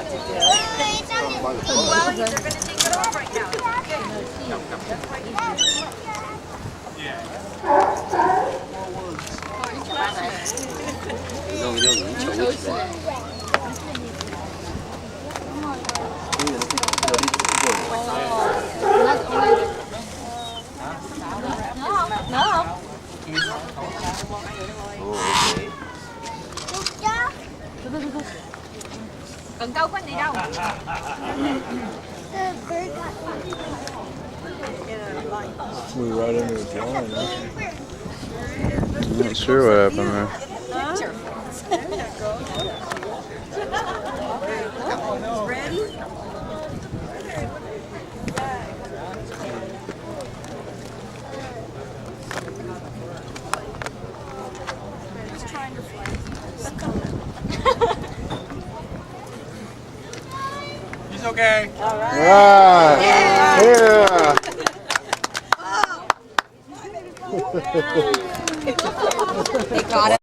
Well, they're going to take it off right now. Cần câu có gì đâu. Flew right into the drawing. I'm not sure what happened there. Ready? He's trying to fly. He's okay. All right. Yeah. They got it.